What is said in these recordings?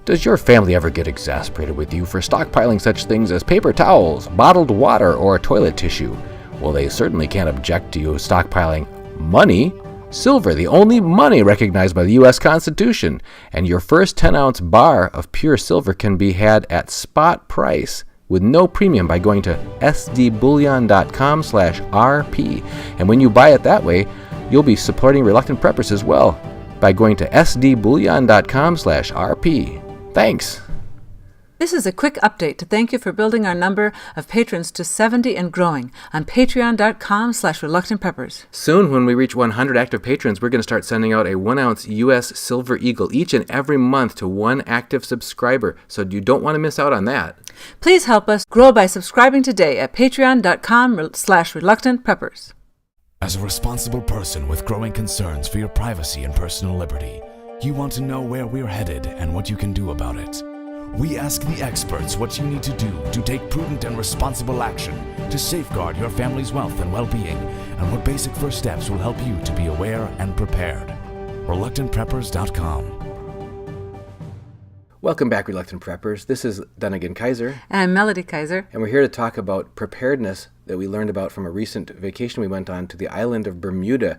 Does your family ever get exasperated with you for stockpiling such things as paper towels, bottled water, or toilet tissue? Well, they certainly can't object to you stockpiling money. Silver, the only money recognized by the U.S. Constitution, and your first 10-ounce bar of pure silver can be had at spot price with no premium by going to sdbullion.com/rp. And when you buy it that way, you'll be supporting Reluctant Preppers as well by going to sdbullion.com/rp. Thanks. This is a quick update to thank you for building our number of patrons to 70 and growing on patreon.com/reluctantpreppers. Soon, when we reach 100 active patrons, we're going to start sending out a 1-ounce U.S. Silver Eagle each and every month to one active subscriber, so you don't want to miss out on that. Please help us grow by subscribing today at patreon.com/reluctantpreppers. As a responsible person with growing concerns for your privacy and personal liberty, you want to know where we're headed and what you can do about it. We ask the experts what you need to do to take prudent and responsible action to safeguard your family's wealth and well-being, and what basic first steps will help you to be aware and prepared. ReluctantPreppers.com. Welcome back, Reluctant Preppers. This is Dunagun Kaiser. And I'm Melody Kaiser. And we're here to talk about preparedness that we learned about from a recent vacation we went on to the island of Bermuda.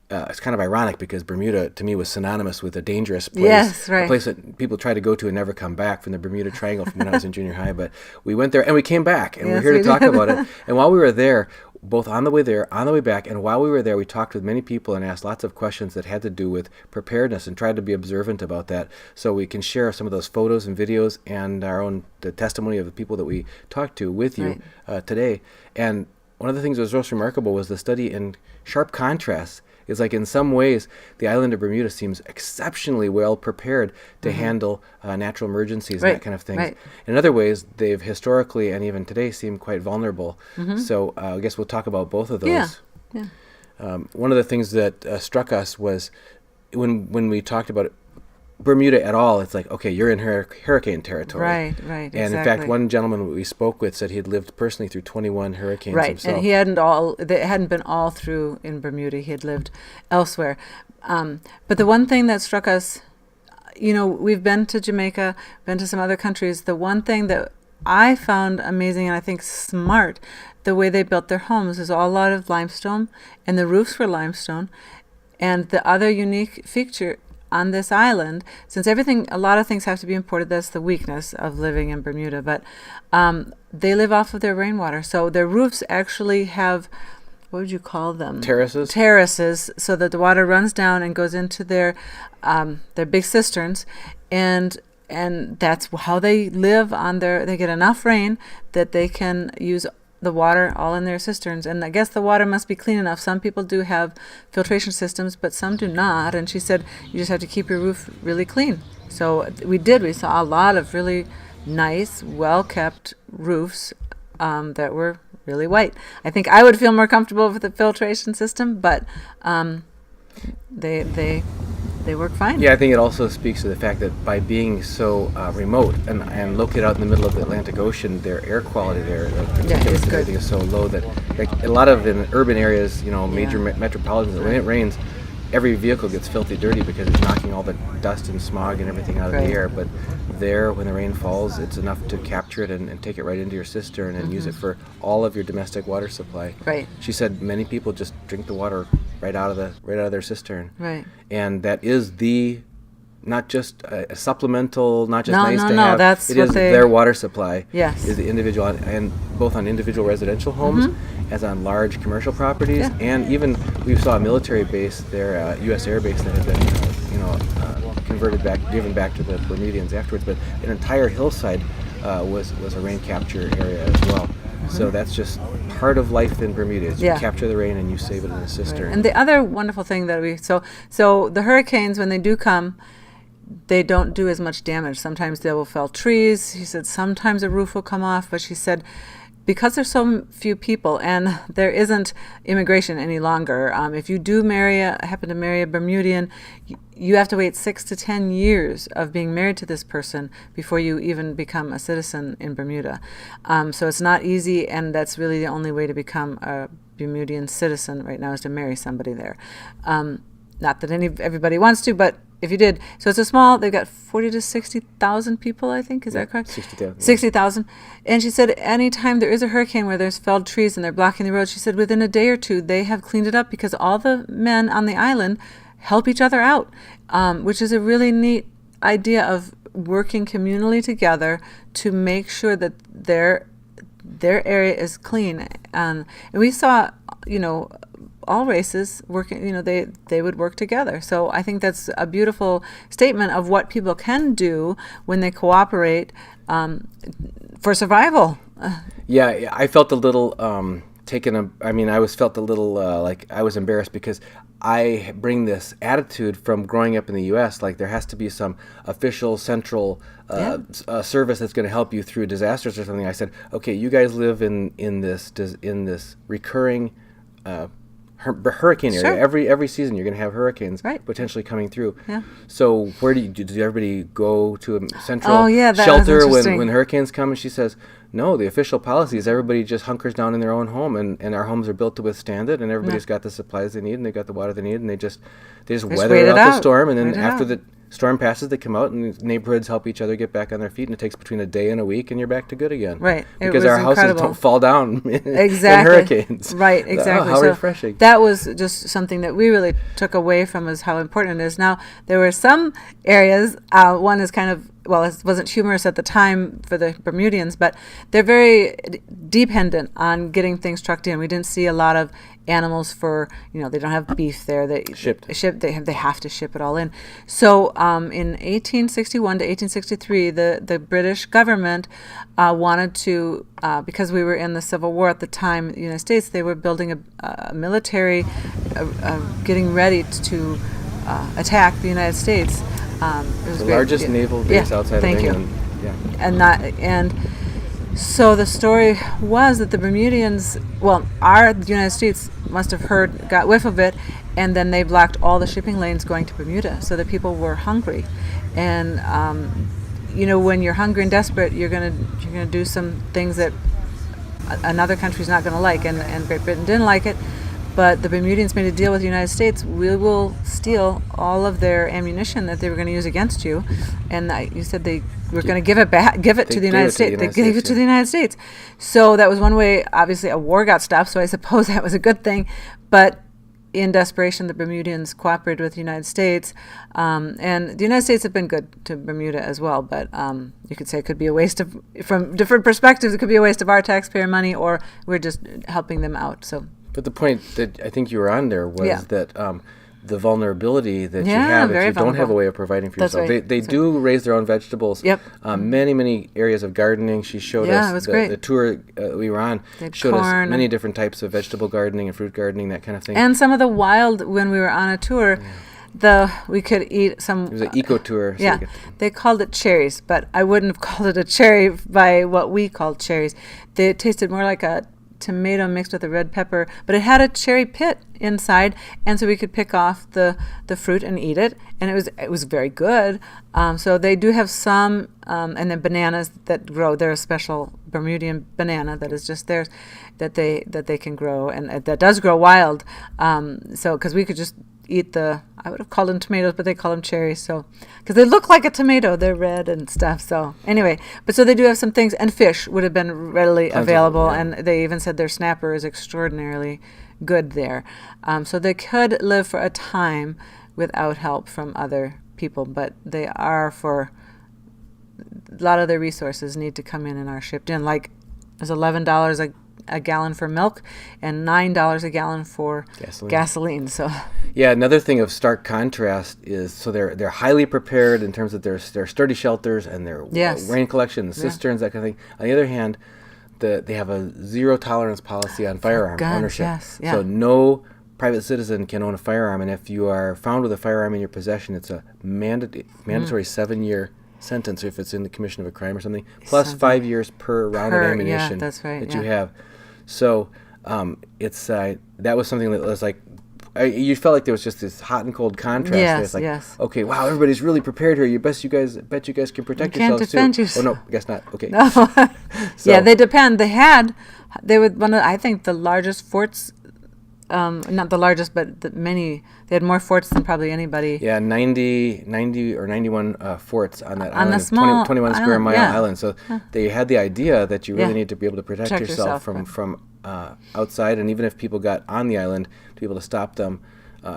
It's kind of ironic because Bermuda, to me, was synonymous with a dangerous place. Yes, right. A place that people try to go to and never come back, from the Bermuda Triangle from when I was in junior high. But we went there and we came back, and Yes, we're here to we talk did. about it. And while we were there, both on the way there, on the way back, and while we were there, we talked with many people and asked lots of questions that had to do with preparedness and tried to be observant about that, so we can share some of those photos and videos and the testimony of the people that we talked to with you today. And one of the things that was most remarkable was the study in sharp contrast. Is like in some ways, the island of Bermuda seems exceptionally well prepared to handle natural emergencies and that kind of thing. Right. In other ways, they've historically and even today seem quite vulnerable. So I guess we'll talk about both of those. Yeah. One of the things that struck us was when we talked about Bermuda at all, it's like, okay, you're in hurricane territory. Right, And exactly. in fact, one gentleman we spoke with said he had lived personally through 21 hurricanes himself. And he hadn't been all through in Bermuda. He had lived elsewhere. But the one thing that struck us, we've been to Jamaica, been to some other countries. The one thing that I found amazing and I think smart, the way they built their homes is a lot of limestone, and the roofs were limestone. And the other unique feature on this island, since a lot of things have to be imported, that's the weakness of living in Bermuda, but they live off of their rainwater. So their roofs actually have, what would you call them? Terraces? Terraces, so that the water runs down and goes into their big cisterns, and that's how they live they get enough rain that they can use the water all in their cisterns. And I guess the water must be clean enough. Some people do have filtration systems, but some do not. And she said you just have to keep your roof really clean. So we saw a lot of really nice, well-kept roofs that were really white. I think I would feel more comfortable with the filtration system, but they work fine. Yeah, I think it also speaks to the fact that by being so remote and located out in the middle of the Atlantic Ocean, their air quality there, is good. everything is so low that, like a lot of in urban areas, major metropolitans, when it rains, every vehicle gets filthy dirty because it's knocking all the dust and smog and everything out of the air. But there, when the rain falls, it's enough to capture it and take it right into your cistern and use it for all of your domestic water supply. Right. She said many people just drink the water right out of their cistern. Right. And that is not just a supplemental, not just No, to have. that's it what is they- their water supply. Yes. Is the individual, and both on individual residential homes as on large commercial properties, and even we saw a military base there, U.S. Air Base, that had been given back to the Bermudians afterwards. But an entire hillside was a rain capture area as well. So that's just part of life in Bermuda. Is you capture the rain and you save it in a cistern. Right. And the other wonderful thing that so the hurricanes, when they do come, they don't do as much damage. Sometimes they will fell trees. She said sometimes a roof will come off, but she said because there's so few people and there isn't immigration any longer, if you do happen to marry a Bermudian, you have to wait 6 to 10 years of being married to this person before you even become a citizen in Bermuda. So it's not easy, and that's really the only way to become a Bermudian citizen right now is to marry somebody there. Not that everybody wants to, but if you did, so it's a small. They've got 40 to 60,000 people, I think. Is that correct? 60,000. 60,000. And she said, anytime there is a hurricane where there's felled trees and they're blocking the road, she said within a day or two they have cleaned it up because all the men on the island help each other out, which is a really neat idea of working communally together to make sure that their area is clean. And we saw, all races working, they would work together. So I think that's a beautiful statement of what people can do when they cooperate for survival. Yeah, I felt a little felt a little like I was embarrassed because I bring this attitude from growing up in the U.S. Like there has to be some official central service that's going to help you through disasters or something. I said, okay, you guys live in this recurring hurricane area. Sure. Every season you're going to have hurricanes potentially coming through. Yeah. So where does everybody go to a central shelter when hurricanes come? And she says, no, the official policy is everybody just hunkers down in their own home, and our homes are built to withstand it, and everybody's got the supplies they need, and they've got the water they need, and they just weather out the storm, and then after the storm passes, they come out, and neighborhoods help each other get back on their feet, and it takes between a day and a week, and you're back to good again. Right. Because our houses don't fall down in hurricanes. Right, exactly. How refreshing. That was just something that we really took away from is how important it is. Now, there were some areas, one is kind of, well, it wasn't humorous at the time for the Bermudians, but they're very dependent on getting things trucked in. We didn't see a lot of animals for, they don't have beef there. They have to ship it all in. So in 1861 to 1863, the British government wanted to, because we were in the Civil War at the time in the United States, they were building a military, getting ready to attack the United States. It was the largest naval base outside of England. And so the story was that the Bermudians, the United States must have got whiff of it, and then they blocked all the shipping lanes going to Bermuda, so that people were hungry. And when you're hungry and desperate, you're gonna do some things that another country's not gonna like, and Great Britain didn't like it. But the Bermudians made a deal with the United States. We will steal all of their ammunition that they were going to use against you. And you said they were going to give it to the United States. They gave it to the United States. So that was one way. Obviously, a war got stopped, so I suppose that was a good thing. But in desperation, the Bermudians cooperated with the United States. And the United States have been good to Bermuda as well. But you could say it could be a waste of, from different perspectives, it could be a waste of our taxpayer money, or we're just helping them out. So. But the point that I think you were on there was that the vulnerability that you have if you don't have a way of providing for yourself. Right. They do raise their own vegetables. Yep. Many areas of gardening. She showed us the tour we were on. Showed us many different types of vegetable gardening and fruit gardening, that kind of thing. And some of the wild, when we were on a tour, we could eat some. It was an eco tour. So they called it cherries, but I wouldn't have called it a cherry by what we called cherries. They tasted more like a tomato mixed with a red pepper, but it had a cherry pit inside, and so we could pick off the fruit and eat it, and it was very good. So they do have some, and then bananas that grow. They're a special Bermudian banana that is just theirs, that they can grow, and that does grow wild. So because we could just eat I would have called them tomatoes, but they call them cherries. So, because they look like a tomato, they're red and stuff. So anyway, so they do have some things, and fish would have been readily available, and they even said their snapper is extraordinarily good there. So they could live for a time without help from other people, but they are a lot of their resources need to come in and are shipped in. Like there's $11 a gallon for milk and $9 a gallon for gasoline. So another thing of stark contrast is so they're highly prepared in terms of their sturdy shelters and their rain collection, the cisterns, that kind of thing. On the other hand, they have a zero tolerance policy on firearm ownership. So no private citizen can own a firearm, and if you are found with a firearm in your possession, it's a mandatory 7-year sentence if it's in the commission of a crime or something, plus 5 years per round of ammunition that you have. So it's that was something that was like you felt like there was just this hot and cold contrast. It's like, okay, wow, everybody's really prepared here. You bet you guys can protect yourselves defend yourself. Oh no, I guess not. Okay. No. They depend. They were one of, I think, the largest forts not the largest, but many. They had more forts than probably anybody. Yeah, 90 or 91 forts on that On island, the small 21 square island, mile yeah. island. So they had the idea that you really Yeah. need to be able to protect Protect yourself yourself, from outside, and even if people got on the island, to be able to stop them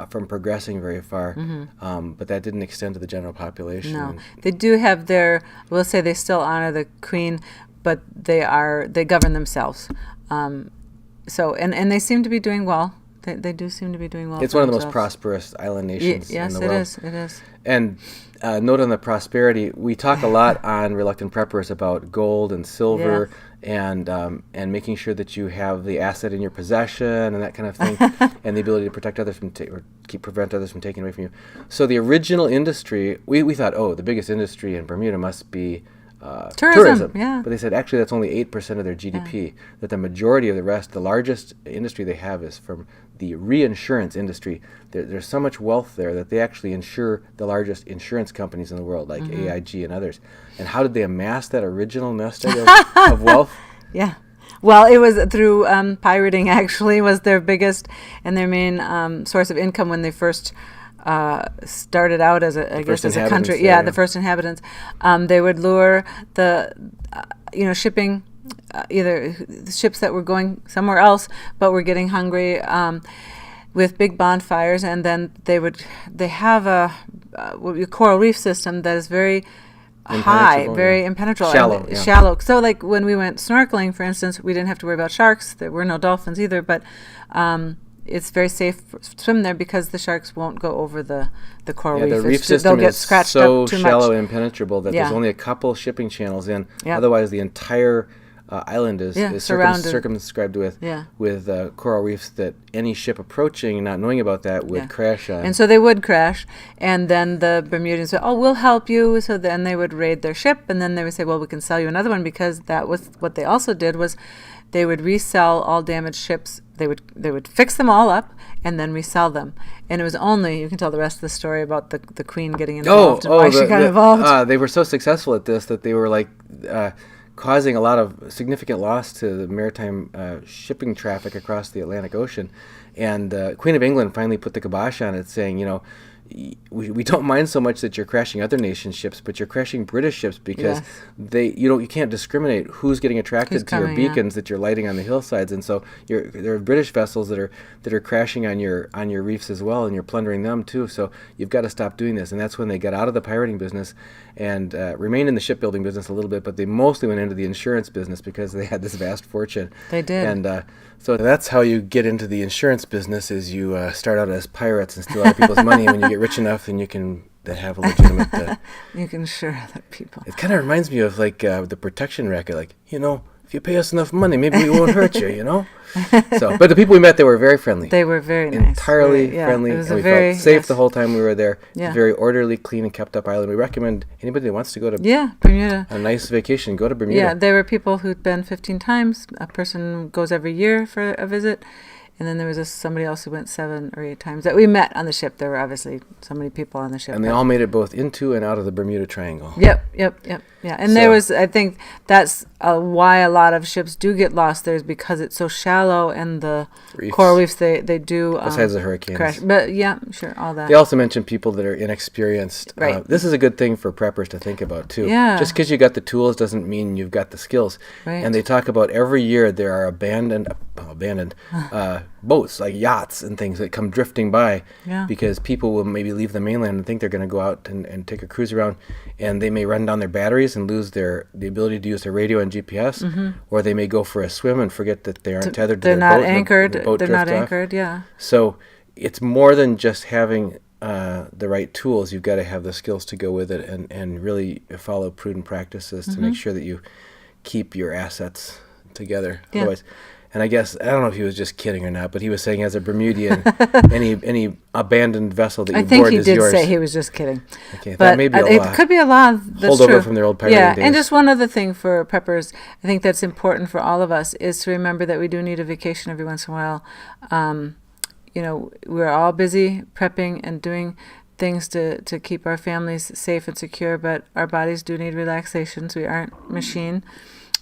from progressing very far. But that didn't extend to the general population. No, they do have their. We'll say they still honor the Queen, but they govern themselves. So and they seem to be doing well. They do seem to be doing well. It's for one of the most themselves. prosperous island nations Yes, in the it world. is. It is. And note on the prosperity, we talk a lot on Reluctant Preppers about gold and silver and making sure that you have the asset in your possession and that kind of thing, and the ability to protect others from prevent others from taking away from you. So the original industry, we thought, the biggest industry in Bermuda must be tourism. Yeah. But they said actually that's only 8% of their GDP. That the majority of the rest, the largest industry they have, is from the reinsurance industry. There's so much wealth there that they actually insure the largest insurance companies in the world, like AIG and others. And how did they amass that original nest egg of wealth? Yeah. Well, it was through pirating. Actually, was their biggest and their main source of income when they first started out as a country. There, Yeah, the first inhabitants. They would lure the shipping. Either the ships that were going somewhere else but were getting hungry with big bonfires, and then they have a coral reef system that is very high, very impenetrable, shallow. So like when we went snorkeling, for instance, we didn't have to worry about sharks. There were no dolphins either, but it's very safe to swim there because the sharks won't go over the coral reef. The reef system they'll get is scratched so up too shallow much. and impenetrable that there's only a couple shipping channels in. Yeah. Otherwise, the entire island is surrounded. circumscribed with coral reefs that any ship approaching, not knowing about that, would crash on. And so they would crash, and then the Bermudians would, we'll help you. So then they would raid their ship, and then they would say, well, we can sell you another one, because that was what they also did, was they would resell all damaged ships. They would fix them all up and then resell them. And it was only, you can tell the rest of the story about the Queen getting involved and why she got involved. They were so successful at this that they were like causing a lot of significant loss to the maritime shipping traffic across the Atlantic Ocean. And Queen of England finally put the kibosh on it, saying, we don't mind so much that you're crashing other nations' ships, but you're crashing British ships because you can't discriminate who's getting attracted to your beacons that you're lighting on the hillsides, and so there are British vessels that are crashing on your reefs as well, and you're plundering them too. So you've got to stop doing this. And that's when they got out of the pirating business and remained in the shipbuilding business a little bit, but they mostly went into the insurance business because they had this vast fortune. They did. And so that's how you get into the insurance business, is you start out as pirates and steal other people's money, and when you get rich enough, then you can have a legitimate... you can insure other people. It kind of reminds me of like the protection racket, like, if you pay us enough money, maybe we won't hurt you, So, but the people we met, they were very friendly. They were very nice. Entirely friendly. It was and we felt safe the whole time we were there. Yeah. It's a very orderly, clean, and kept up island. We recommend anybody that wants to go to Bermuda. a nice vacation, go to Bermuda. Yeah, there were people who'd been 15 times. A person goes every year for a visit. And then there was somebody else who went 7 or 8 times that we met on the ship. There were obviously so many people on the ship. And they all made it both into and out of the Bermuda Triangle. Yep. Yeah, and there was, I think that's why a lot of ships do get lost there, is because it's so shallow, and the coral reefs, they do... Besides the hurricanes. Crash. But yeah, sure, all that. They also mentioned people that are inexperienced. Right. This is a good thing for preppers to think about, too. Yeah. Just because you got the tools doesn't mean you've got the skills. Right. And they talk about every year there are abandoned boats, like yachts and things, that come drifting by because people will maybe leave the mainland and think they're going to go out and take a cruise around, and they may run down their batteries and lose the ability to use their radio and GPS, or they may go for a swim and forget that they aren't tethered to their boat. They're not anchored. They're not anchored, yeah. So it's more than just having the right tools. You've got to have the skills to go with it, and really follow prudent practices to make sure that you keep your assets together. Yeah. Otherwise, and I guess, I don't know if he was just kidding or not, but he was saying, as a Bermudian, any abandoned vessel that you board is yours. I think he did say he was just kidding. Okay, but that may be a law. It could be a law. That's Hold over true. from their old pirating days. And just one other thing for preppers, I think that's important for all of us, is to remember that we do need a vacation every once in a while. We're all busy prepping and doing things to keep our families safe and secure, but our bodies do need relaxations. We aren't machine.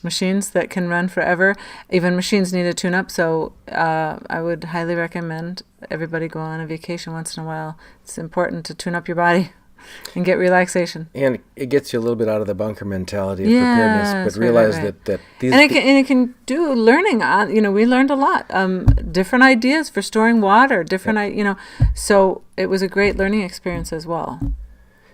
machines that can run forever. Even machines need a tune-up, so I would highly recommend everybody go on a vacation once in a while. It's important to tune up your body and get relaxation. And it gets you a little bit out of the bunker mentality of Yes, preparedness, but right, realize right. that these... And it can do learning on, we learned a lot, different ideas for storing water, so it was a great learning experience as well.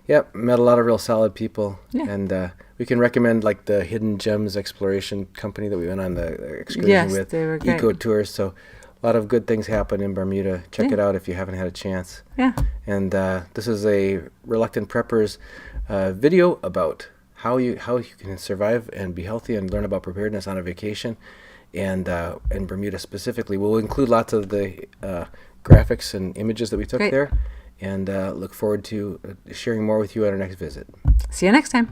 Yep, met a lot of real solid people. Yeah. And we can recommend like the Hidden Gems Exploration Company that we went on the excursion Yes, with. they were great. Eco tours. So a lot of good things happen in Bermuda. Check Yeah. it out if you haven't had a chance. Yeah. And this is a Reluctant Preppers video about how you can survive and be healthy and learn about preparedness on a vacation. And in Bermuda specifically, we'll include lots of the graphics and images that we took Great. there. And look forward to sharing more with you at our next visit. See you next time.